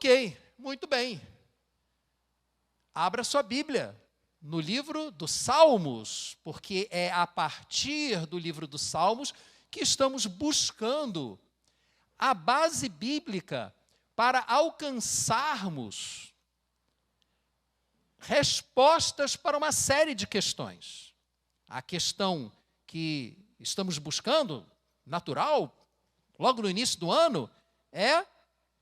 Ok, muito bem. Abra sua Bíblia no livro dos Salmos, porque é a partir do livro dos Salmos que estamos buscando a base bíblica para alcançarmos respostas para uma série de questões. A questão que estamos buscando, natural, logo no início do ano, é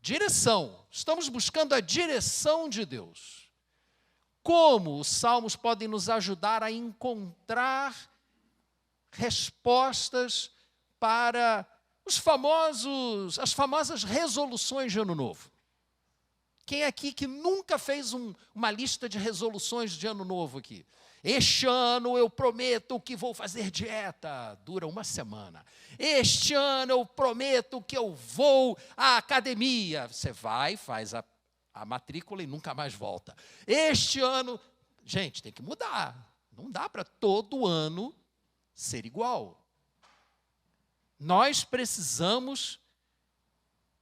direção. Estamos buscando a direção de Deus. Como os salmos podem nos ajudar a encontrar respostas para as famosas resoluções de Ano Novo. Quem aqui que nunca fez uma lista de resoluções de Ano Novo aqui? Este ano eu prometo que vou fazer dieta, dura uma semana. Este ano eu prometo que eu vou à academia. Você vai, faz a matrícula e nunca mais volta. Este ano, gente, tem que mudar. Não dá para todo ano ser igual. Nós precisamos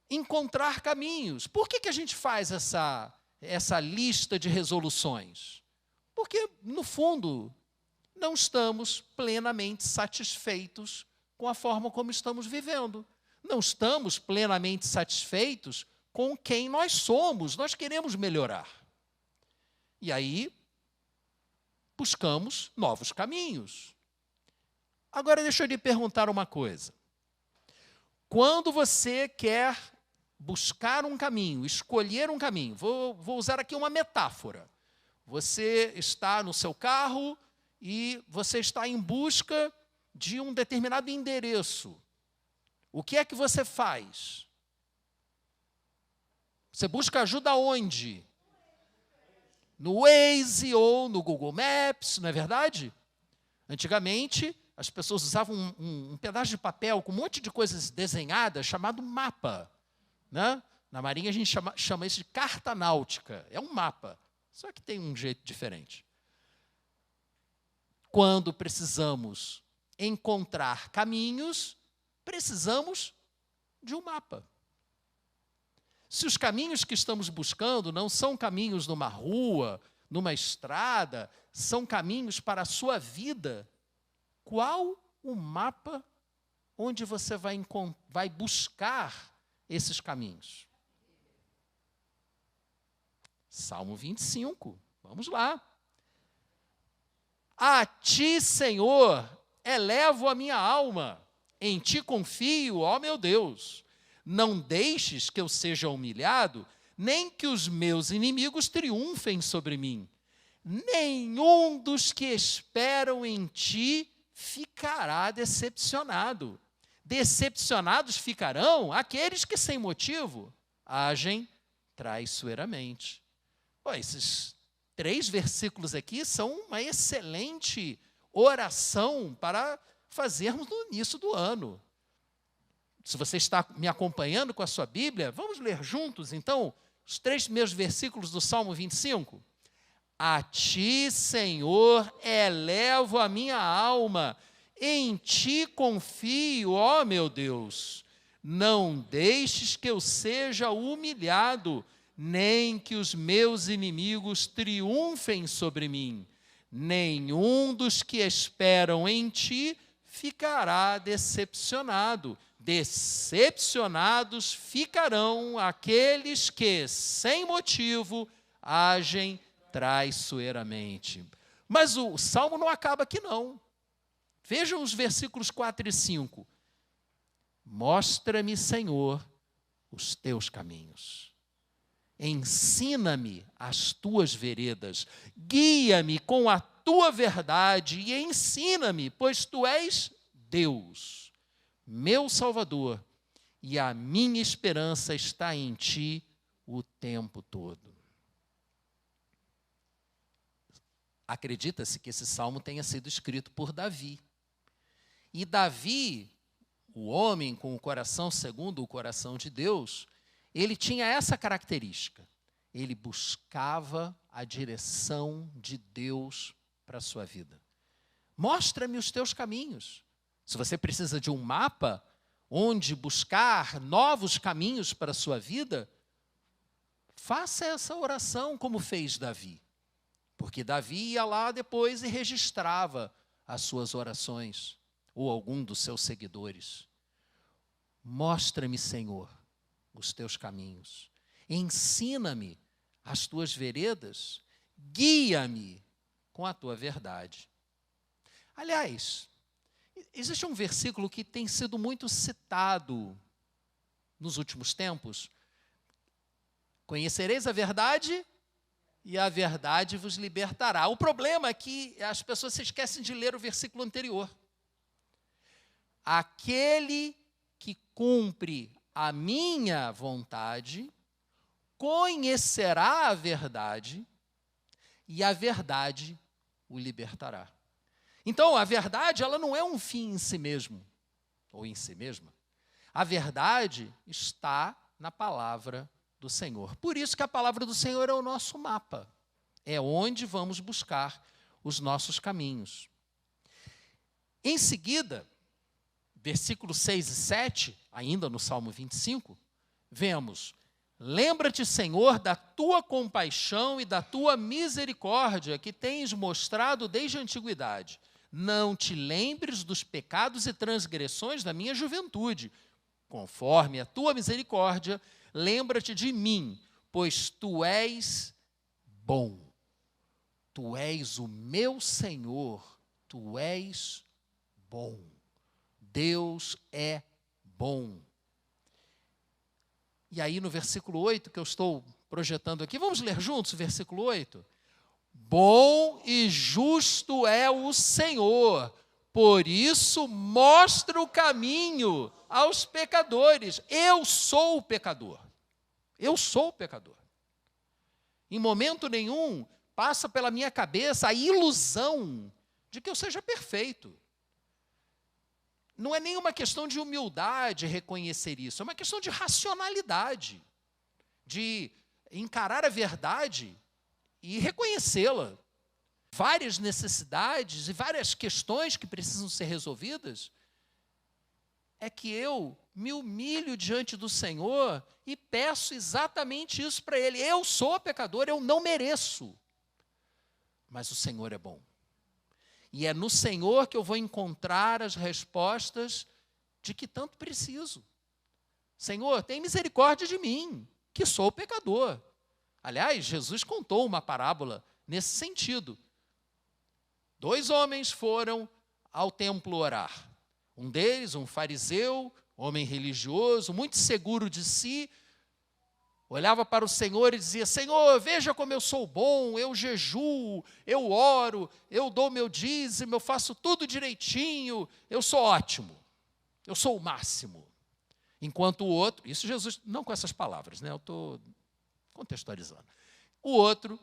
encontrar caminhos. Por que a gente faz essa lista de resoluções? Porque, no fundo, não estamos plenamente satisfeitos com a forma como estamos vivendo. Não estamos plenamente satisfeitos com quem nós somos. Nós queremos melhorar. E aí, buscamos novos caminhos. Agora, deixa eu lhe perguntar uma coisa. Quando você quer buscar um caminho, escolher um caminho, vou usar aqui uma metáfora. Você está no seu carro e você está em busca de um determinado endereço. O que é que você faz? Você busca ajuda onde? No Waze ou no Google Maps, não é verdade? Antigamente, as pessoas usavam um pedaço de papel com um monte de coisas desenhadas chamado mapa. Né? Na Marinha a gente chama isso de carta náutica. É um mapa, só que tem um jeito diferente. Quando precisamos encontrar caminhos, precisamos de um mapa. Se os caminhos que estamos buscando não são caminhos numa rua, numa estrada, são caminhos para a sua vida, qual o mapa onde você vai buscar esses caminhos? Salmo 25, vamos lá. A ti, Senhor, elevo a minha alma, em ti confio, ó meu Deus. Não deixes que eu seja humilhado, nem que os meus inimigos triunfem sobre mim. Nenhum dos que esperam em ti ficará decepcionado. Decepcionados ficarão aqueles que, sem motivo, agem traiçoeiramente. Pô, esses 3 versículos aqui são uma excelente oração para fazermos no início do ano. Se você está me acompanhando com a sua Bíblia, vamos ler juntos, então, os 3 primeiros versículos do Salmo 25. A ti, Senhor, elevo a minha alma, em ti confio, ó meu Deus. Não deixes que eu seja humilhado, nem que os meus inimigos triunfem sobre mim. Nenhum dos que esperam em ti ficará decepcionado. Decepcionados ficarão aqueles que, sem motivo, agem traiçoeiramente. Mas o Salmo não acaba aqui, não. Vejam os versículos 4 e 5. Mostra-me, Senhor, os teus caminhos. Ensina-me as tuas veredas. Guia-me com a tua verdade e ensina-me, pois tu és Deus, meu Salvador, e a minha esperança está em ti o tempo todo. Acredita-se que esse salmo tenha sido escrito por Davi. E Davi, o homem com o coração segundo o coração de Deus, ele tinha essa característica. Ele buscava a direção de Deus para a sua vida. Mostra-me os teus caminhos. Se você precisa de um mapa onde buscar novos caminhos para a sua vida, Faça essa oração como fez Davi. Porque Davi ia lá depois e registrava as suas orações, ou algum dos seus seguidores. Mostra-me, Senhor, os teus caminhos. Ensina-me as tuas veredas. Guia-me com a tua verdade. Aliás, existe um versículo que tem sido muito citado nos últimos tempos. Conhecereis a verdade e a verdade vos libertará. O problema é que as pessoas se esquecem de ler o versículo anterior. Aquele que cumpre a minha vontade conhecerá a verdade e a verdade o libertará. Então, a verdade, ela não é um fim em si mesmo, ou em si mesma. A verdade está na palavra do Senhor. Por isso que a palavra do Senhor é o nosso mapa. É onde vamos buscar os nossos caminhos. Em seguida, versículos 6 e 7, ainda no Salmo 25, vemos: lembra-te, Senhor, da tua compaixão e da tua misericórdia que tens mostrado desde a antiguidade. Não te lembres dos pecados e transgressões da minha juventude. Conforme a tua misericórdia, lembra-te de mim, pois tu és bom. Tu és o meu Senhor, tu és bom. Deus é bom. E aí no versículo 8, que eu estou projetando aqui, vamos ler juntos o versículo 8? Bom e justo é o Senhor, por isso mostra o caminho aos pecadores. Eu sou o pecador. Eu sou o pecador. Em momento nenhum passa pela minha cabeça a ilusão de que eu seja perfeito. Não é nenhuma questão de humildade reconhecer isso, é uma questão de racionalidade, de encarar a verdade e reconhecê-la. Várias necessidades e várias questões que precisam ser resolvidas, é que eu me humilho diante do Senhor e peço exatamente isso para Ele. Eu sou pecador, eu não mereço, mas o Senhor é bom. E é no Senhor que eu vou encontrar as respostas de que tanto preciso. Senhor, tem misericórdia de mim, que sou pecador. Aliás, Jesus contou uma parábola nesse sentido. 2 homens foram ao templo orar. Um deles, um fariseu, homem religioso, muito seguro de si, olhava para o Senhor e dizia: Senhor, veja como eu sou bom, eu jejuo, eu oro, eu dou meu dízimo, eu faço tudo direitinho, eu sou ótimo, eu sou o máximo. Enquanto o outro, isso Jesus, não com essas palavras, né? Eu estou contextualizando. O outro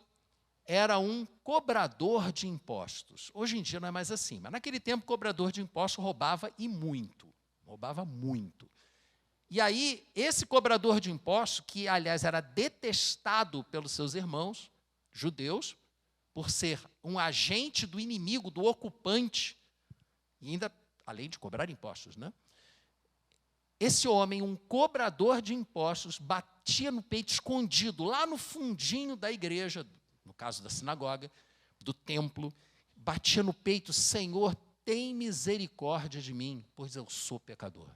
era um cobrador de impostos. Hoje em dia não é mais assim, mas naquele tempo, cobrador de impostos roubava e muito, roubava muito. E aí, esse cobrador de impostos, que, aliás, era detestado pelos seus irmãos judeus, por ser um agente do inimigo, do ocupante, e ainda, além de cobrar impostos, né? Esse homem, um cobrador de impostos, batia no peito escondido, lá no fundinho da igreja, no caso da sinagoga, do templo, batia no peito: Senhor, tem misericórdia de mim, pois eu sou pecador.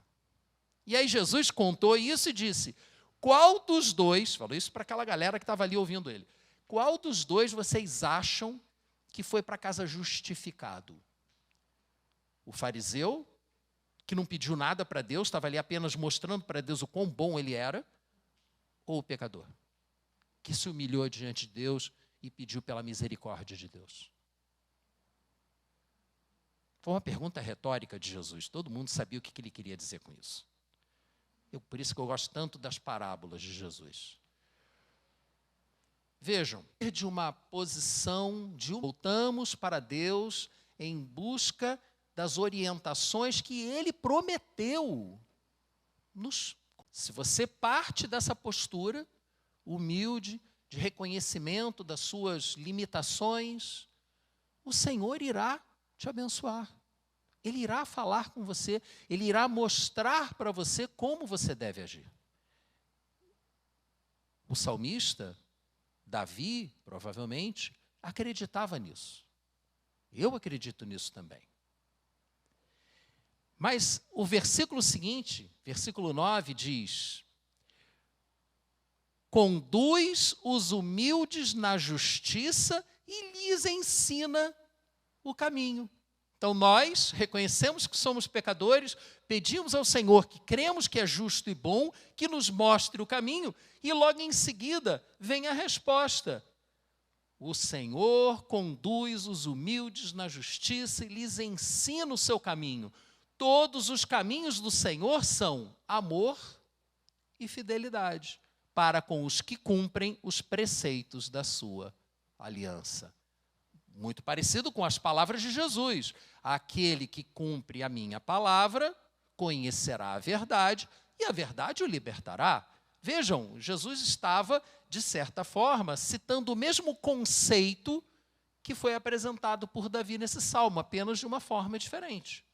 E aí Jesus contou isso e disse: qual dos dois, falou isso para aquela galera que estava ali ouvindo ele, qual dos dois vocês acham que foi para casa justificado? O fariseu, que não pediu nada para Deus, estava ali apenas mostrando para Deus o quão bom ele era, ou o pecador, que se humilhou diante de Deus e pediu pela misericórdia de Deus? Foi uma pergunta retórica de Jesus, todo mundo sabia o que ele queria dizer com isso. Por isso que eu gosto tanto das parábolas de Jesus. Vejam, de uma posição de voltamos para Deus em busca das orientações que Ele prometeu. Se você parte dessa postura humilde, de reconhecimento das suas limitações, o Senhor irá te abençoar. Ele irá falar com você, Ele irá mostrar para você como você deve agir. O salmista, Davi, provavelmente, acreditava nisso. Eu acredito nisso também. Mas o versículo seguinte, versículo 9, diz: conduz os humildes na justiça e lhes ensina o caminho. Então nós reconhecemos que somos pecadores, pedimos ao Senhor, que cremos que é justo e bom, que nos mostre o caminho, e logo em seguida vem a resposta: o Senhor conduz os humildes na justiça e lhes ensina o seu caminho. Todos os caminhos do Senhor são amor e fidelidade para com os que cumprem os preceitos da sua aliança. Muito parecido com as palavras de Jesus. Aquele que cumpre a minha palavra conhecerá a verdade e a verdade o libertará. Vejam, Jesus estava, de certa forma, citando o mesmo conceito que foi apresentado por Davi nesse salmo, apenas de uma forma diferente.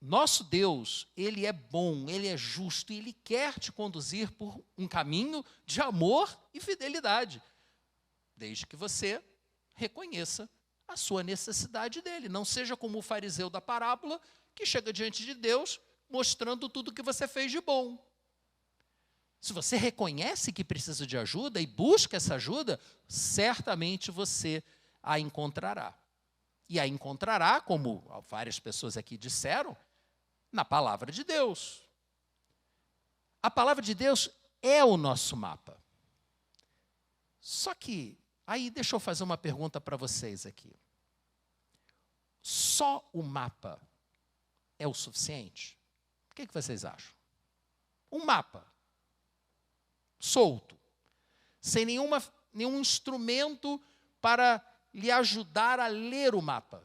Nosso Deus, Ele é bom, Ele é justo e Ele quer te conduzir por um caminho de amor e fidelidade, desde que você reconheça a sua necessidade dEle. Não seja como o fariseu da parábola, que chega diante de Deus mostrando tudo o que você fez de bom. Se você reconhece que precisa de ajuda e busca essa ajuda, certamente você a encontrará. E a encontrará, como várias pessoas aqui disseram, na palavra de Deus. A palavra de Deus é o nosso mapa. Só que, aí deixa eu fazer uma pergunta para vocês aqui. Só o mapa é o suficiente? O que vocês acham? Um mapa solto, sem nenhum instrumento para lhe ajudar a ler o mapa.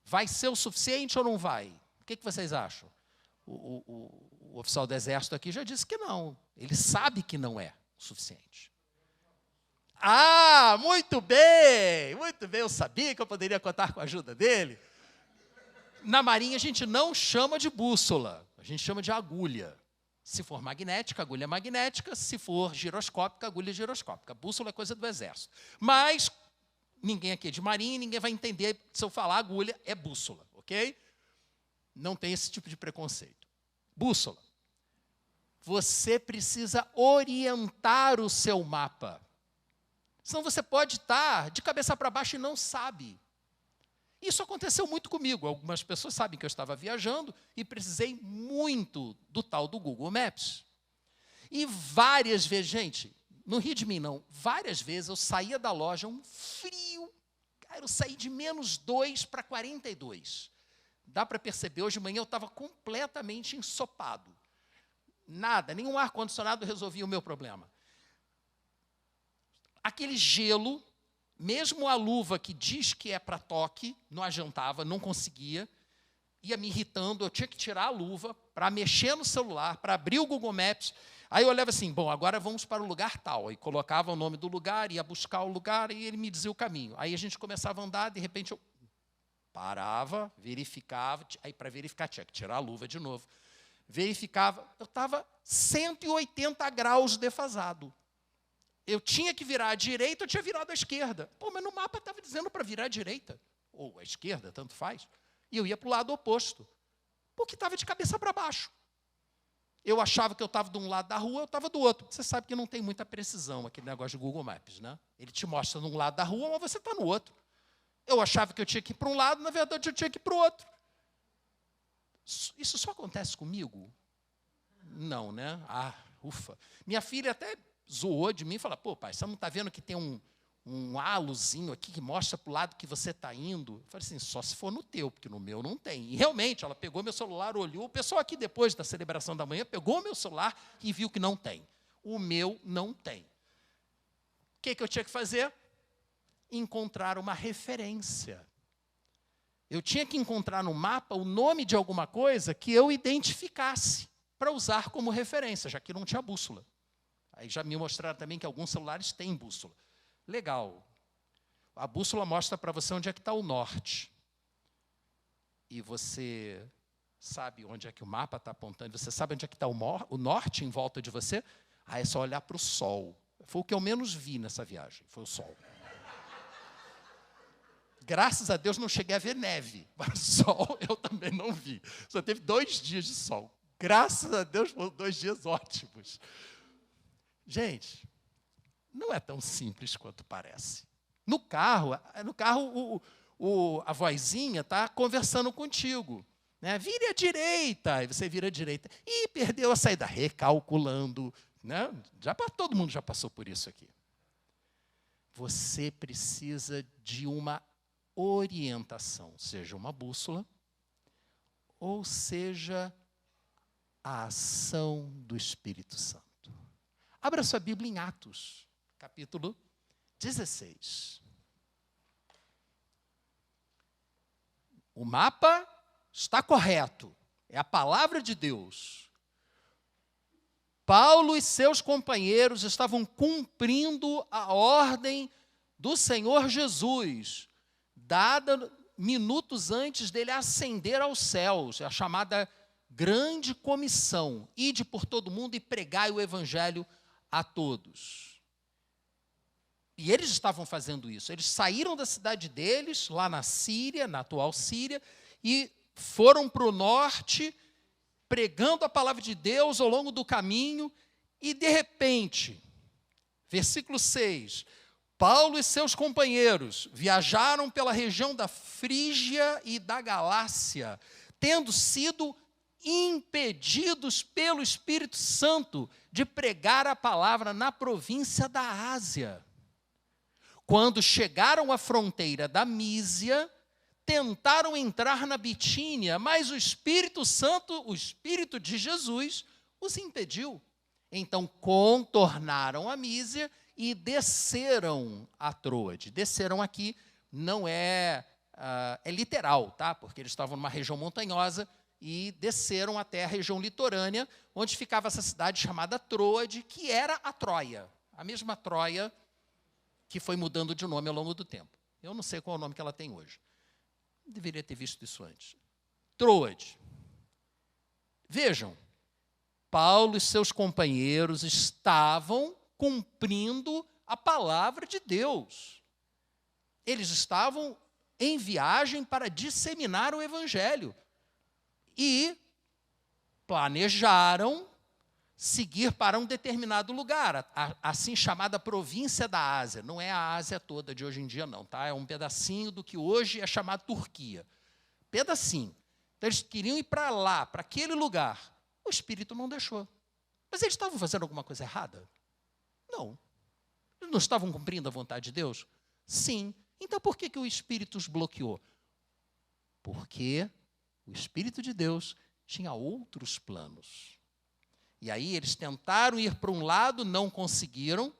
Vai ser o suficiente ou não vai? O que vocês acham? O oficial do Exército aqui já disse que não. Ele sabe que não é o suficiente. Ah, muito bem, eu sabia que eu poderia contar com a ajuda dele. Na Marinha a gente não chama de bússola, a gente chama de agulha. Se for magnética, agulha magnética. Se for giroscópica, agulha giroscópica. Bússola é coisa do Exército. Mas ninguém aqui é de Marinha, ninguém vai entender se eu falar agulha é bússola, ok? Não tem esse tipo de preconceito. Bússola. Você precisa orientar o seu mapa. Senão você pode estar de cabeça para baixo e não sabe. Isso aconteceu muito comigo. Algumas pessoas sabem que eu estava viajando e precisei muito do tal do Google Maps. E várias vezes, gente, não ri de mim não, várias vezes eu saía da loja, um frio, cara, eu saí de -2 para 42. Dá para perceber, hoje de manhã eu estava completamente ensopado. Nada, nenhum ar-condicionado resolvia o meu problema. Aquele gelo, mesmo a luva que diz que é para toque, não adiantava, não conseguia, ia me irritando, eu tinha que tirar a luva para mexer no celular, para abrir o Google Maps. Aí eu olhava assim, bom, agora vamos para o lugar tal. Aí colocava o nome do lugar, ia buscar o lugar e ele me dizia o caminho. Aí a gente começava a andar, de repente eu parava, verificava, aí para verificar tinha que tirar a luva de novo. Verificava, eu estava 180 graus defasado. Eu tinha que virar à direita, eu tinha virado à esquerda. Pô, mas no mapa estava dizendo para virar à direita, ou à esquerda, tanto faz. E eu ia para o lado oposto, porque estava de cabeça para baixo. Eu achava que eu estava de um lado da rua, eu estava do outro. Você sabe que não tem muita precisão aquele negócio de Google Maps, né? Ele te mostra de um lado da rua, mas você está no outro. Eu achava que eu tinha que ir para um lado, na verdade eu tinha que ir para o outro. Isso só acontece comigo? Não, né? Ah, ufa. Minha filha até zoou de mim e falou, pô, pai, você não está vendo que tem um halozinho aqui que mostra para o lado que você está indo? Eu falei assim, só se for no teu, porque no meu não tem. E realmente, ela pegou meu celular, olhou, o pessoal aqui depois da celebração da manhã pegou meu celular e viu que não tem. O meu não tem. O que eu tinha que fazer? Encontrar uma referência. Eu tinha que encontrar no mapa o nome de alguma coisa que eu identificasse para usar como referência, já que não tinha bússola. Aí já me mostraram também que alguns celulares têm bússola. Legal. A bússola mostra para você onde é que está o norte. E você sabe onde é que o mapa está apontando, você sabe onde é que está o norte em volta de você. É só olhar para o sol. Foi o que eu menos vi nessa viagem, foi o sol. Graças a Deus não cheguei a ver neve, mas sol eu também não vi. Só teve 2 dias de sol. Graças a Deus foram 2 dias ótimos. Gente, não é tão simples quanto parece. No carro a vozinha está conversando contigo. Né? Vire à direita, aí você vira à direita. Ih, perdeu a saída, recalculando. Né? Todo mundo já passou por isso aqui. Você precisa de uma orientação, seja uma bússola, ou seja a ação do Espírito Santo. Abra sua Bíblia em Atos, capítulo 16. O mapa está correto, é a palavra de Deus. Paulo e seus companheiros estavam cumprindo a ordem do Senhor Jesus, dada minutos antes dele ascender aos céus, a chamada grande comissão, ide por todo mundo e pregai o evangelho a todos. E eles estavam fazendo isso. Eles saíram da cidade deles, lá na Síria, na atual Síria, e foram para o norte, pregando a palavra de Deus ao longo do caminho, e de repente, versículo 6, Paulo e seus companheiros viajaram pela região da Frígia e da Galácia, tendo sido impedidos pelo Espírito Santo de pregar a palavra na província da Ásia. Quando chegaram à fronteira da Mísia, tentaram entrar na Bitínia, mas o Espírito Santo, o Espírito de Jesus, os impediu. Então contornaram a Mísia e desceram a Troade. Desceram aqui não é literal, tá? Porque eles estavam numa região montanhosa e desceram até a região litorânea, onde ficava essa cidade chamada Troade, que era a Troia, a mesma Troia que foi mudando de nome ao longo do tempo. Eu não sei qual é o nome que ela tem hoje. Deveria ter visto isso antes. Troade. Vejam, Paulo e seus companheiros estavam cumprindo a palavra de Deus. Eles estavam em viagem para disseminar o evangelho. E planejaram seguir para um determinado lugar, a assim chamada província da Ásia. Não é a Ásia toda de hoje em dia, não, tá? É um pedacinho do que hoje é chamado Turquia. Pedacinho. Então, eles queriam ir para lá, para aquele lugar. O Espírito não deixou. Mas eles estavam fazendo alguma coisa errada? Não. Eles não estavam cumprindo a vontade de Deus? Sim. Então, por que o Espírito os bloqueou? Porque o Espírito de Deus tinha outros planos. E aí eles tentaram ir para um lado, não conseguiram.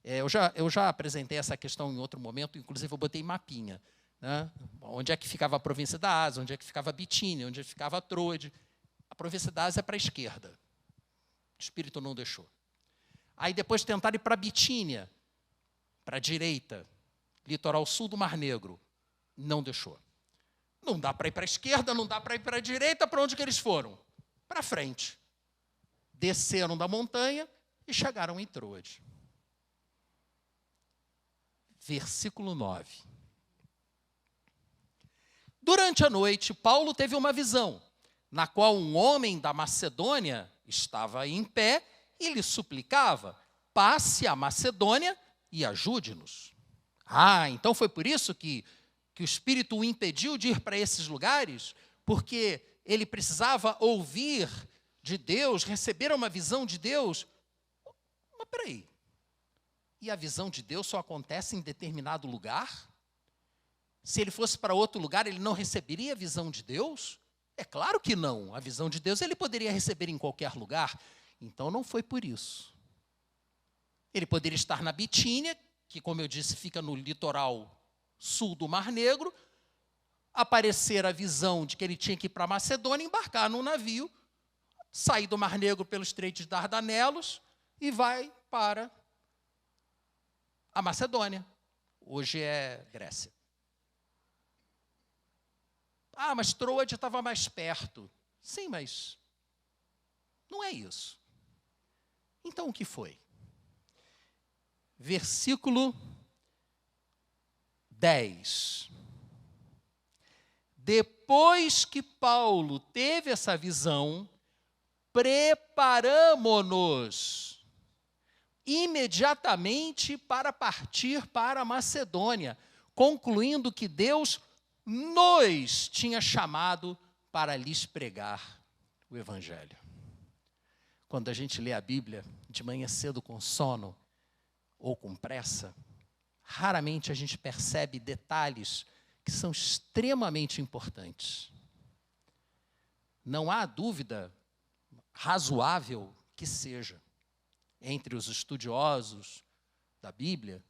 Eu já apresentei essa questão em outro momento, inclusive eu botei mapinha. Né? Onde é que ficava a província da Ásia, onde é que ficava a Bitínia, onde é que ficava a Troade. A província da Ásia é para a esquerda. O Espírito não deixou. Aí depois tentaram ir para a Bitínia, para a direita, litoral sul do Mar Negro. Não deixou. Não dá para ir para a esquerda, não dá para ir para a direita, para onde que eles foram? Para frente. Desceram da montanha e chegaram em Troade. Versículo 9. Durante a noite, Paulo teve uma visão, na qual um homem da Macedônia estava em pé e lhe suplicava: passe a Macedônia e ajude-nos. Então foi por isso que o Espírito o impediu de ir para esses lugares, porque ele precisava ouvir de Deus, receber uma visão de Deus. Mas peraí, e a visão de Deus só acontece em determinado lugar? Se ele fosse para outro lugar, ele não receberia a visão de Deus? É claro que não. A visão de Deus ele poderia receber em qualquer lugar. Então não foi por isso. Ele poderia estar na Bitínia, que, como eu disse, fica no litoral sul do Mar Negro, aparecer a visão de que ele tinha que ir para a Macedônia, embarcar num navio, sair do Mar Negro pelo Estreito de Dardanelos e vai para a Macedônia. Hoje é Grécia. Mas Troade estava mais perto. Sim, mas não é isso. Então, o que foi? Versículo 10. Depois que Paulo teve essa visão, preparamo-nos imediatamente para partir para a Macedônia, concluindo que Deus nos tinha chamado para lhes pregar o Evangelho. Quando a gente lê a Bíblia de manhã cedo com sono ou com pressa, raramente a gente percebe detalhes que são extremamente importantes. Não há dúvida razoável que seja, entre os estudiosos da Bíblia,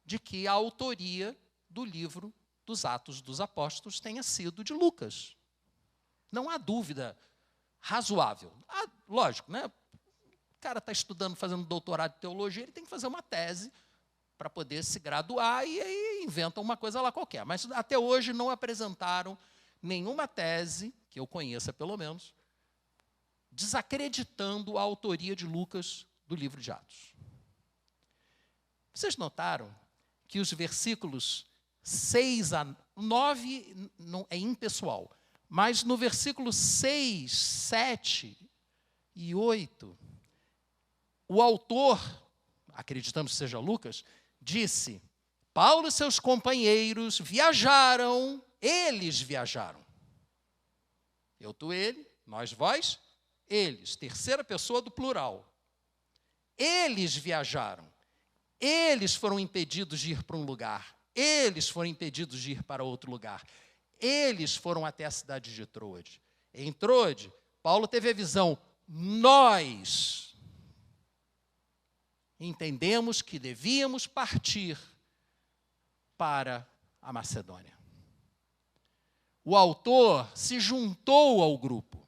de que a autoria do livro dos Atos dos Apóstolos tenha sido de Lucas. Não há dúvida razoável. Lógico, né? O cara está estudando, fazendo doutorado de teologia, ele tem que fazer uma tese para poder se graduar e aí inventa uma coisa lá qualquer. Mas até hoje não apresentaram nenhuma tese, que eu conheça pelo menos, desacreditando a autoria de Lucas do livro de Atos. Vocês notaram que os versículos 6 a 9 não, é impessoal, mas no versículo 6, 7 e 8, o autor, acreditamos que seja Lucas, disse: Paulo e seus companheiros viajaram, eles viajaram. Eu, tu, ele, nós, vós, eles, terceira pessoa do plural. Eles viajaram, eles foram impedidos de ir para um lugar, eles foram impedidos de ir para outro lugar, eles foram até a cidade de Troade. Em Troade, Paulo teve a visão: nós entendemos que devíamos partir para a Macedônia. O autor se juntou ao grupo.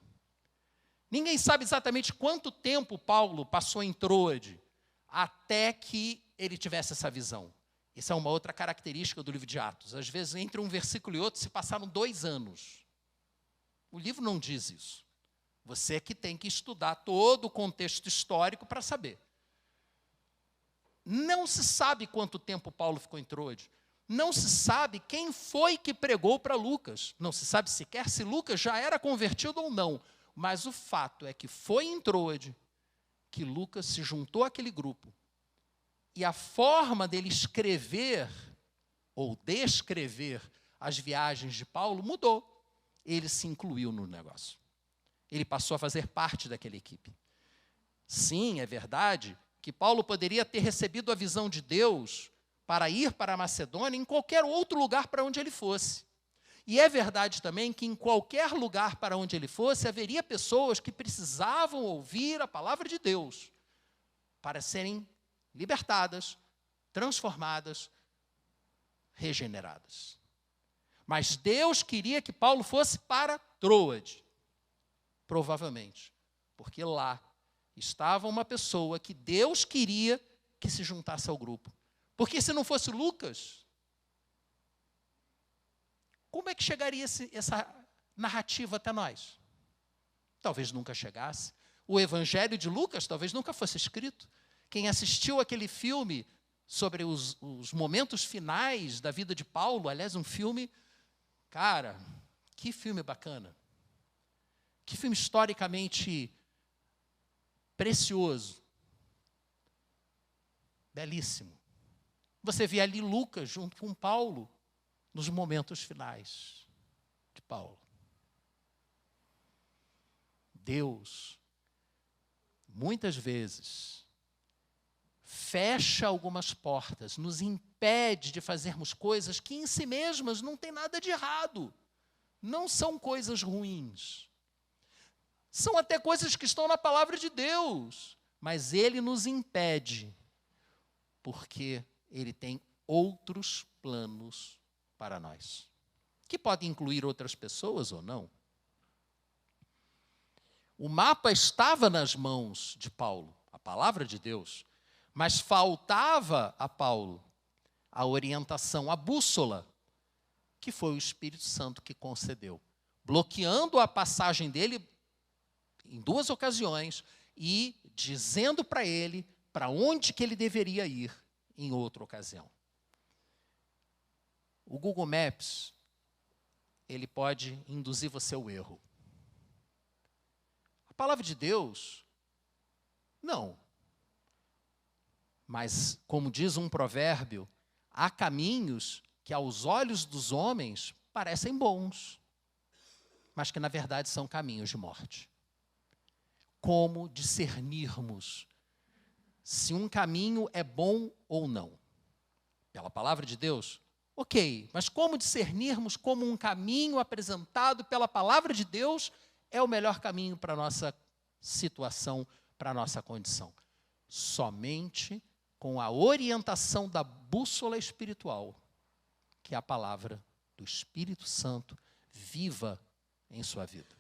Ninguém sabe exatamente quanto tempo Paulo passou em Troade até que ele tivesse essa visão. Isso é uma outra característica do livro de Atos. Às vezes, entre um versículo e outro, se passaram 2 anos. O livro não diz isso. Você que tem que estudar todo o contexto histórico para saber. Não se sabe quanto tempo Paulo ficou em Troade. Não se sabe quem foi que pregou para Lucas. Não se sabe sequer se Lucas já era convertido ou não. Mas o fato é que foi em Troade que Lucas se juntou àquele grupo. E a forma dele escrever ou descrever as viagens de Paulo mudou. Ele se incluiu no negócio. Ele passou a fazer parte daquela equipe. Sim, é verdade que Paulo poderia ter recebido a visão de Deus para ir para a Macedônia em qualquer outro lugar para onde ele fosse. E é verdade também que em qualquer lugar para onde ele fosse, haveria pessoas que precisavam ouvir a palavra de Deus para serem libertadas, transformadas, regeneradas. Mas Deus queria que Paulo fosse para Troade, provavelmente, porque lá estava uma pessoa que Deus queria que se juntasse ao grupo. Porque se não fosse Lucas, como é que chegaria essa narrativa até nós? Talvez nunca chegasse. O Evangelho de Lucas talvez nunca fosse escrito. Quem assistiu aquele filme sobre os momentos finais da vida de Paulo, aliás, um filme, cara, que filme bacana. Que filme historicamente precioso. Belíssimo. Você vê ali Lucas junto com Paulo nos momentos finais de Paulo. Deus, muitas vezes, fecha algumas portas, nos impede de fazermos coisas que em si mesmas não tem nada de errado. Não são coisas ruins. São até coisas que estão na palavra de Deus, mas Ele nos impede, porque Ele tem outros planos para nós, que podem incluir outras pessoas ou não. O mapa estava nas mãos de Paulo, a palavra de Deus, mas faltava a Paulo a orientação, a bússola, que foi o Espírito Santo que concedeu, bloqueando a passagem dele em 2 ocasiões e dizendo para ele para onde que ele deveria ir em outra ocasião. O Google Maps, ele pode induzir você ao erro. A palavra de Deus, não. Mas, como diz um provérbio, há caminhos que aos olhos dos homens parecem bons, mas que na verdade são caminhos de morte. Como discernirmos se um caminho é bom ou não? Pela palavra de Deus? Ok, mas como discernirmos como um caminho apresentado pela palavra de Deus é o melhor caminho para a nossa situação, para a nossa condição? Somente com a orientação da bússola espiritual, que é a palavra do Espírito Santo viva em sua vida.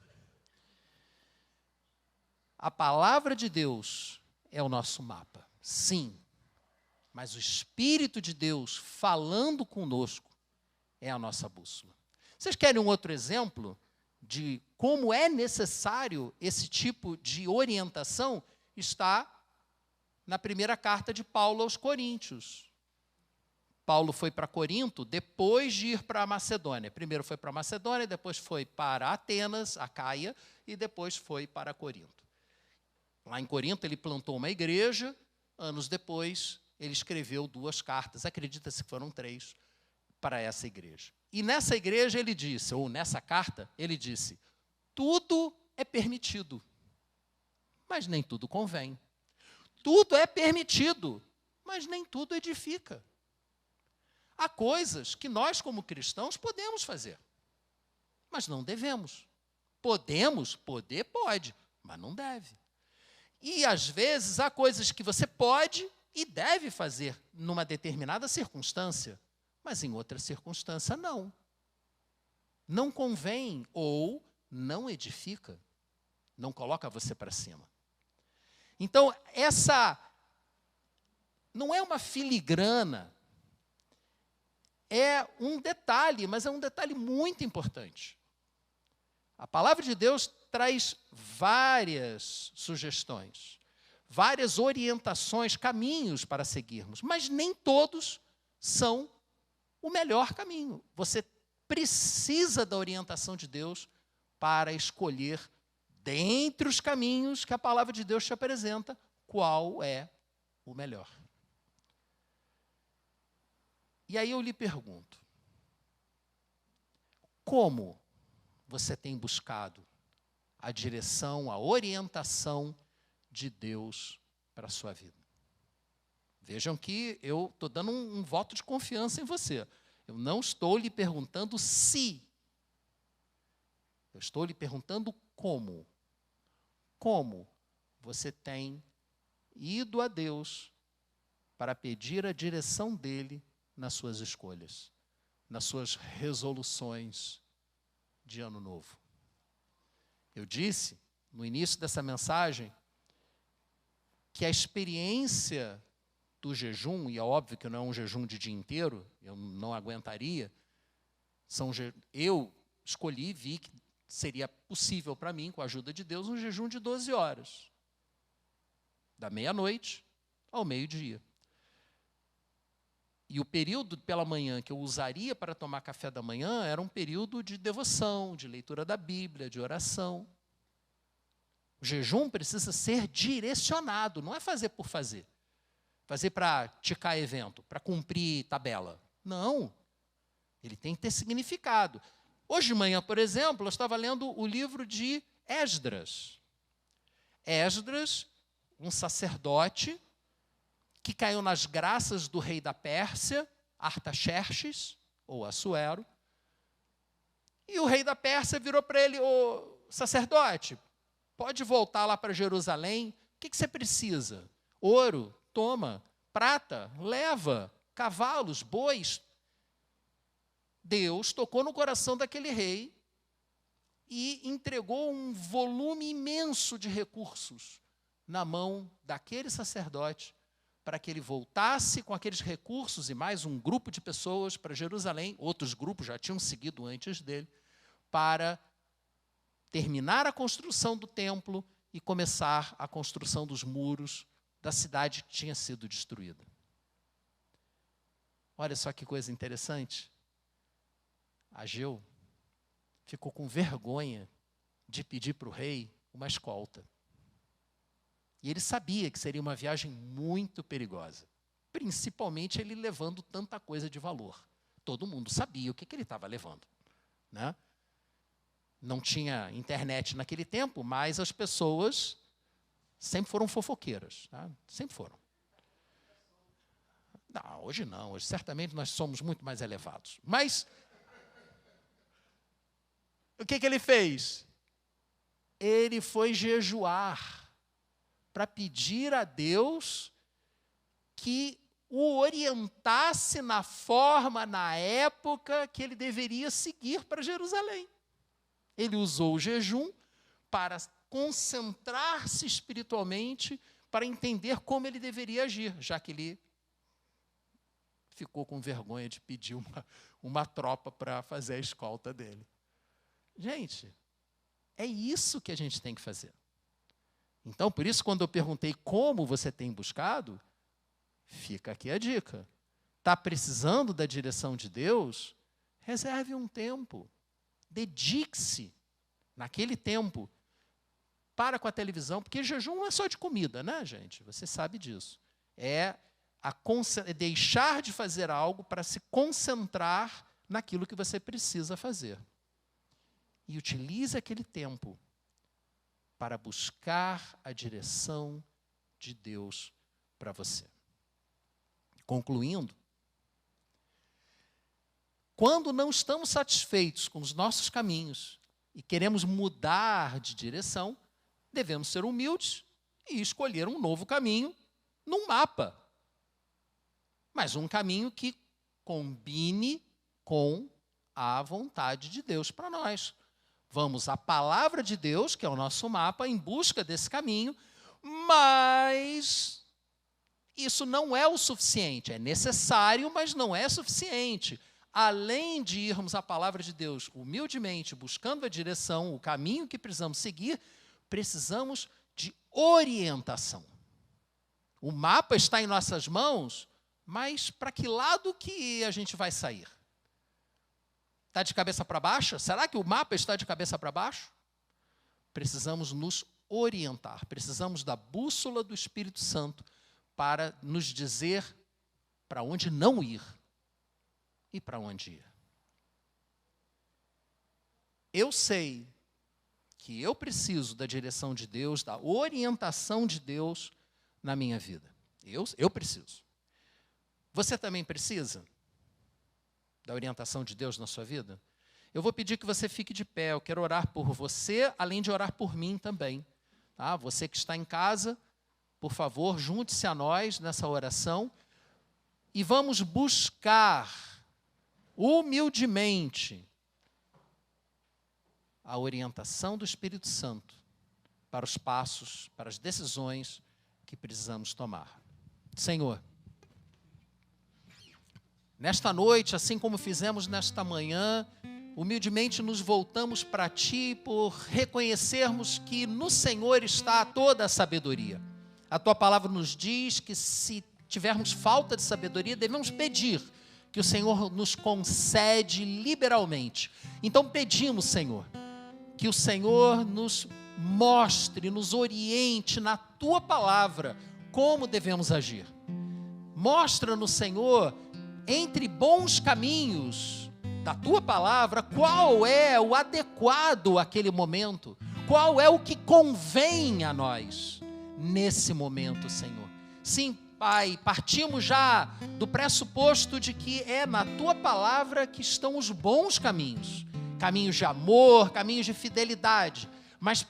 A palavra de Deus é o nosso mapa, sim, mas o Espírito de Deus falando conosco é a nossa bússola. Vocês querem um outro exemplo de como é necessário esse tipo de orientação? Está na primeira carta de Paulo aos Coríntios. Paulo foi para Corinto depois de ir para a Macedônia. Primeiro foi para a Macedônia, depois foi para Atenas, Acaia, e depois foi para Corinto. Lá em Corinto ele plantou uma igreja, anos depois ele escreveu 2 cartas, acredita-se que foram 3, para essa igreja. E nessa igreja ele disse, ou nessa carta, ele disse, tudo é permitido, mas nem tudo convém. Tudo é permitido, mas nem tudo edifica. Há coisas que nós, como cristãos, podemos fazer, mas não devemos. Podemos? Poder pode, mas não deve. E, às vezes, há coisas que você pode e deve fazer numa determinada circunstância, mas em outra circunstância não. Não convém ou não edifica, não coloca você para cima. Então, essa não é uma filigrana, é um detalhe, mas é um detalhe muito importante. A palavra de Deus traz várias sugestões, várias orientações, caminhos para seguirmos, mas nem todos são o melhor caminho. Você precisa da orientação de Deus para escolher, dentre os caminhos que a palavra de Deus te apresenta, qual é o melhor. E aí eu lhe pergunto, como você tem buscado a direção, a orientação de Deus para a sua vida? Vejam que eu estou dando um voto de confiança em você. Eu não estou lhe perguntando se. Eu estou lhe perguntando como. Como você tem ido a Deus para pedir a direção dele nas suas escolhas, nas suas resoluções de ano novo. Eu disse, no início dessa mensagem, que a experiência do jejum, e é óbvio que não é um jejum de dia inteiro, eu não aguentaria, eu escolhi e vi que seria possível para mim, com a ajuda de Deus, um jejum de 12 horas, da meia-noite ao meio-dia. E o período pela manhã que eu usaria para tomar café da manhã era um período de devoção, de leitura da Bíblia, de oração. O jejum precisa ser direcionado, não é fazer por fazer. Fazer para ticar evento, para cumprir tabela. Não. Ele tem que ter significado. Hoje de manhã, por exemplo, eu estava lendo o livro de Esdras. Esdras, um sacerdote que caiu nas graças do rei da Pérsia, Artaxerxes, ou Assuero. E o rei da Pérsia virou para ele, ô sacerdote, pode voltar lá para Jerusalém, o que você precisa? Ouro, toma. Prata, leva. Cavalos, bois. Deus tocou no coração daquele rei e entregou um volume imenso de recursos na mão daquele sacerdote, para que ele voltasse com aqueles recursos e mais um grupo de pessoas para Jerusalém, outros grupos já tinham seguido antes dele, para terminar a construção do templo e começar a construção dos muros da cidade que tinha sido destruída. Olha só que coisa interessante. Ageu ficou com vergonha de pedir para o rei uma escolta. E ele sabia que seria uma viagem muito perigosa, principalmente ele levando tanta coisa de valor. Todo mundo sabia o que ele estava levando, né? Não tinha internet naquele tempo, mas as pessoas sempre foram fofoqueiras, tá? Sempre foram. Não, hoje não, hoje certamente nós somos muito mais elevados. Mas o que ele fez? Ele foi jejuar para pedir a Deus que o orientasse na forma, na época que ele deveria seguir para Jerusalém. Ele usou o jejum para concentrar-se espiritualmente, para entender como ele deveria agir, já que ele ficou com vergonha de pedir uma tropa para fazer a escolta dele. Gente, é isso que a gente tem que fazer. Então, por isso, quando eu perguntei como você tem buscado, fica aqui a dica. Está precisando da direção de Deus? Reserve um tempo. Dedique-se, naquele tempo, para com a televisão, porque jejum não é só de comida, né, gente? Você sabe disso. É deixar de fazer algo para se concentrar naquilo que você precisa fazer. E utilize aquele tempo para buscar a direção de Deus para você. Concluindo, quando não estamos satisfeitos com os nossos caminhos e queremos mudar de direção, devemos ser humildes e escolher um novo caminho num mapa. Mas um caminho que combine com a vontade de Deus para nós. Vamos à palavra de Deus, que é o nosso mapa, em busca desse caminho, mas isso não é o suficiente. É necessário, mas não é suficiente. Além de irmos à palavra de Deus humildemente, buscando a direção, o caminho que precisamos seguir, precisamos de orientação. O mapa está em nossas mãos, mas para que lado que a gente vai sair? Está de cabeça para baixo? Será que o mapa está de cabeça para baixo? Precisamos nos orientar, precisamos da bússola do Espírito Santo para nos dizer para onde não ir e para onde ir. Eu sei que eu preciso da direção de Deus, da orientação de Deus na minha vida. Eu preciso. Você também precisa da orientação de Deus na sua vida? Eu vou pedir que você fique de pé. Eu quero orar por você, além de orar por mim também. Tá? Você que está em casa, por favor, junte-se a nós nessa oração e vamos buscar humildemente a orientação do Espírito Santo para os passos, para as decisões que precisamos tomar. Senhor, nesta noite, assim como fizemos nesta manhã, humildemente nos voltamos para Ti por reconhecermos que no Senhor está toda a sabedoria. A Tua palavra nos diz que se tivermos falta de sabedoria, devemos pedir, que o Senhor nos concede liberalmente. Então pedimos, Senhor, que o Senhor nos mostre, nos oriente na Tua palavra como devemos agir. Mostra-nos, Senhor, entre bons caminhos da Tua palavra, qual é o adequado àquele momento, qual é o que convém a nós nesse momento, Senhor. Sim, Pai, partimos já do pressuposto de que é na Tua palavra que estão os bons caminhos, caminhos de amor, caminhos de fidelidade, mas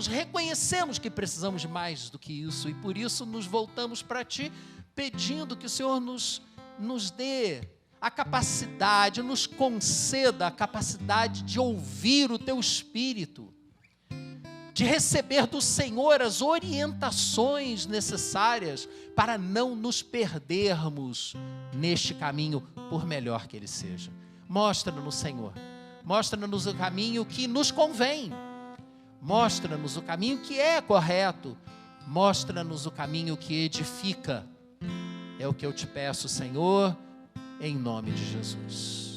reconhecemos que precisamos de mais do que isso, e por isso nos voltamos para Ti, pedindo que o Senhor nos dê a capacidade, nos conceda a capacidade de ouvir o Teu Espírito, de receber do Senhor as orientações necessárias para não nos perdermos neste caminho, por melhor que ele seja. Mostra-nos, Senhor, mostra-nos o caminho que nos convém, Mostra-nos o caminho que é correto. Mostra-nos o caminho que edifica. É o que eu te peço, Senhor, em nome de Jesus.